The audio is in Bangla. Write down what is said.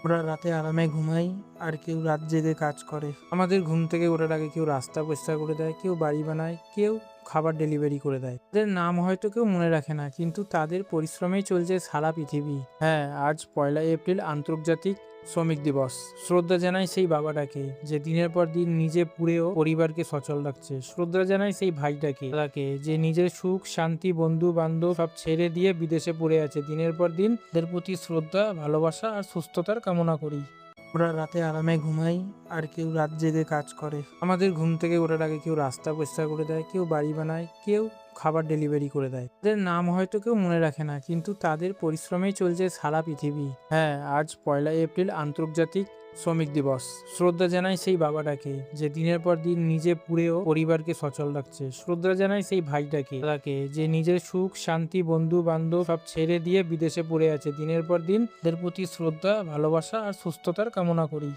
ওরা রাতে আরামে ঘুমায় আর কেউ রাত জেগে কাজ করে। আমাদের ঘুম থেকে ওঠার আগে কেউ রাস্তা পরিষ্কার করে দেয়, কেউ বাড়ি বানায়, কেউ খাবার ডেলিভারি করে দেয়। তাদের নাম হয়তো কেউ মনে রাখে না, কিন্তু তাদের পরিশ্রমেই চলছে সারা পৃথিবী। হ্যাঁ, আজ ১লা এপ্রিল আন্তর্জাতিক শ্রমিক দিবস। শ্রদ্ধা জানাই সেই বাবাটাকে যে দিনের পর দিন নিজে পুড়েও পরিবারকে সচল রাখছে। শ্রদ্ধা জানাই সেই ভাইটাকে দাদাকে যে নিজের সুখ শান্তি বন্ধু বান্ধব সব ছেড়ে দিয়ে বিদেশে পড়ে আছে দিনের পর দিন। এদের প্রতি শ্রদ্ধা ভালোবাসা আর সুস্থতার কামনা করি। ওরা রাতে আরামে ঘুমায় আর কেউ রাত জেগে কাজ করে। আমাদের ঘুম থেকে ওঠার আগে কেউ রাস্তা পরিষ্কার করে দেয়, কেউ বাড়ি বানায়, কেউ খাবার ডেলিভারি করে দেয়। তাদের নাম হয়তো কেউ মনে রাখে না, কিন্তু তাদের পরিশ্রমেই চলছে সারা পৃথিবী। হ্যাঁ, আজ ১লা এপ্রিল আন্তর্জাতিক শ্রমিক দিবস। শ্রদ্ধা জানাই সেই বাবাটাকে যে দিনের পর দিন নিজে পুড়েও পরিবারকে সচল রাখছে। শ্রদ্ধা জানাই সেই ভাইটাকে দাদাকে যে নিজের সুখ শান্তি বন্ধু বান্ধব সব ছেড়ে দিয়ে বিদেশে পড়ে আছে দিনের পর দিন। এদের প্রতি শ্রদ্ধা ভালোবাসা আর সুস্থতার কামনা করি।